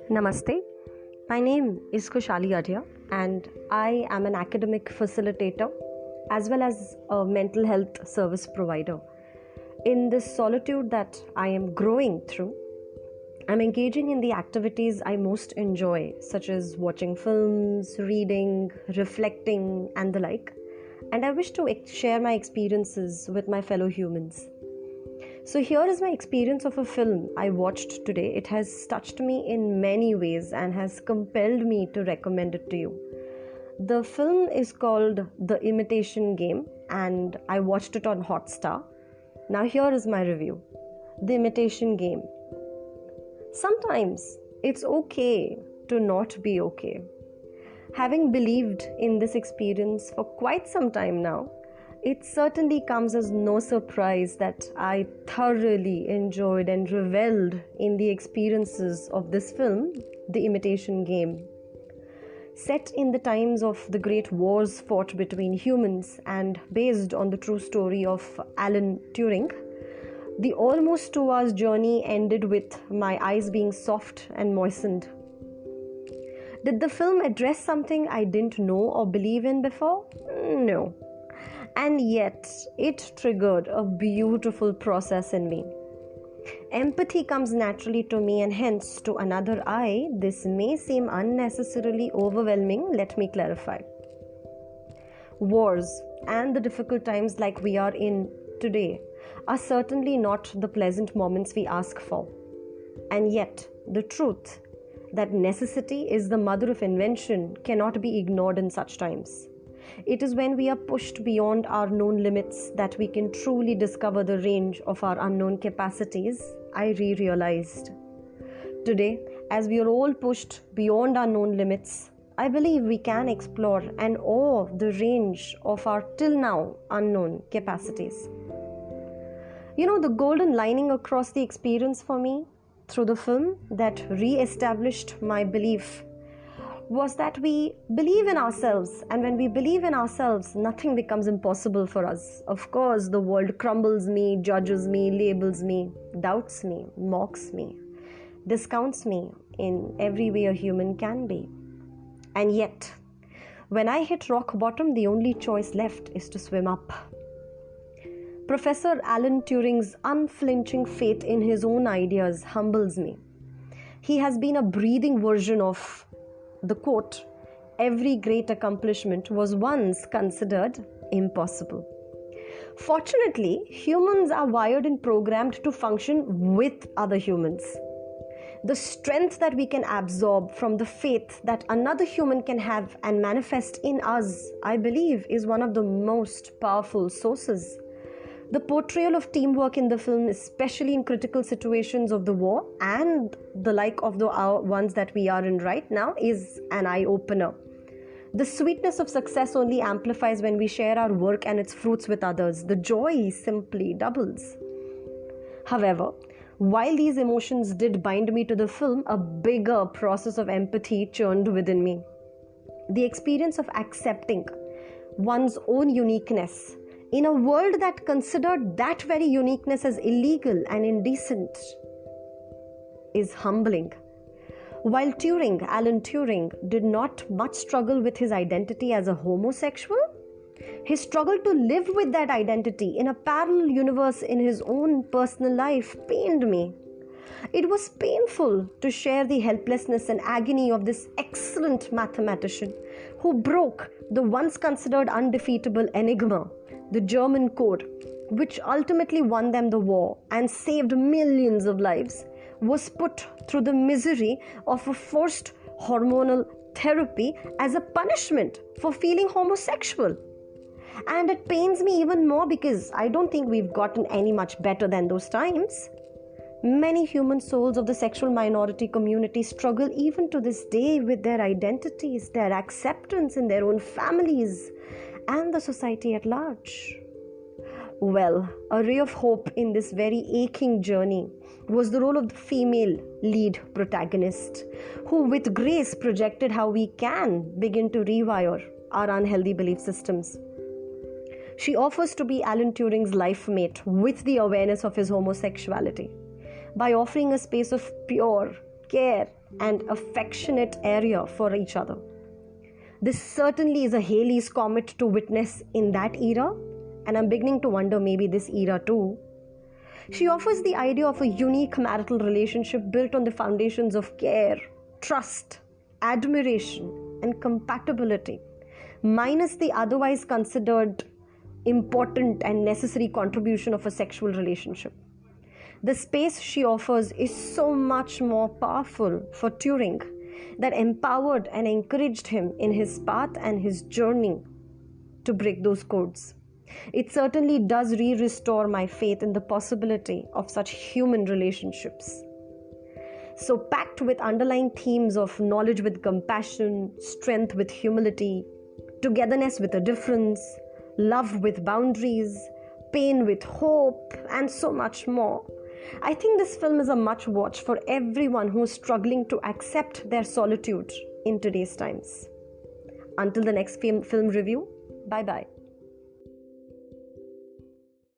Namaste. My name is Kushali Adhya and I am an academic facilitator as well as a mental health service provider. In this solitude that I am growing through, I'm engaging in the activities I most enjoy, such as watching films, reading, reflecting, and the like. And I wish to share my experiences with my fellow humans. So, here is my experience of a film I watched today. It has touched me in many ways and has compelled me to recommend it to you. The film is called The Imitation Game and I watched it on Hotstar. Now, here is my review. The Imitation Game. Sometimes it's okay to not be okay. Having believed in this experience for quite some time now, it certainly comes as no surprise that I thoroughly enjoyed and reveled in the experiences of this film, The Imitation Game. Set in the times of the great wars fought between humans and based on the true story of Alan Turing, the almost 2 hours journey ended with my eyes being soft and moistened. Did the film address something I didn't know or believe in before? No. And yet, it triggered a beautiful process in me. Empathy comes naturally to me, and hence, to another eye, this may seem unnecessarily overwhelming. Let me clarify. Wars and the difficult times like we are in today are certainly not the pleasant moments we ask for. And yet, the truth that necessity is the mother of invention cannot be ignored in such times. It is when we are pushed beyond our known limits that we can truly discover the range of our unknown capacities, I realized. Today, as we are all pushed beyond our known limits, I believe we can explore and awe the range of our till now unknown capacities. The golden lining across the experience for me through the film that re-established my belief was that we believe in ourselves, and when we believe in ourselves, nothing becomes impossible for us. Of course, the world crumbles me, judges me, labels me, doubts me, mocks me, discounts me in every way a human can be. And yet, when I hit rock bottom, the only choice left is to swim up. Professor Alan Turing's unflinching faith in his own ideas humbles me. He has been a breathing version of the quote, "Every great accomplishment was once considered impossible." Fortunately, humans are wired and programmed to function with other humans. The strength that we can absorb from the faith that another human can have and manifest in us, I believe, is one of the most powerful sources. The portrayal of teamwork in the film, especially in critical situations of the war and the like of the ones that we are in right now, is an eye-opener. The sweetness of success only amplifies when we share our work and its fruits with others. The joy simply doubles. However, while these emotions did bind me to the film, a bigger process of empathy churned within me. The experience of accepting one's own uniqueness in a world that considered that very uniqueness as illegal and indecent is humbling. While Alan Turing, did not much struggle with his identity as a homosexual, his struggle to live with that identity in a parallel universe in his own personal life pained me. It was painful to share the helplessness and agony of this excellent mathematician who broke the once considered undefeatable enigma, the German code, which ultimately won them the war and saved millions of lives, was put through the misery of a forced hormonal therapy as a punishment for feeling homosexual. And it pains me even more because I don't think we've gotten any much better than those times. Many human souls of the sexual minority community struggle even to this day with their identities, their acceptance in their own families, and the society at large. Well, a ray of hope in this very aching journey was the role of the female lead protagonist, who with grace projected how we can begin to rewire our unhealthy belief systems. She offers to be Alan Turing's life mate with the awareness of his homosexuality. by offering a space of pure care and affectionate area for each other. This certainly is a Halley's Comet to witness in that era, and I'm beginning to wonder maybe this era too. She offers the idea of a unique marital relationship built on the foundations of care, trust, admiration, and compatibility, minus the otherwise considered important and necessary contribution of a sexual relationship. The space she offers is so much more powerful for Turing, that empowered and encouraged him in his path and his journey to break those codes. It certainly does restore my faith in the possibility of such human relationships. So, packed with underlying themes of knowledge with compassion, strength with humility, togetherness with a difference, love with boundaries, pain with hope, and so much more, I think this film is a must watch for everyone who is struggling to accept their solitude in today's times. Until the next film review, bye bye.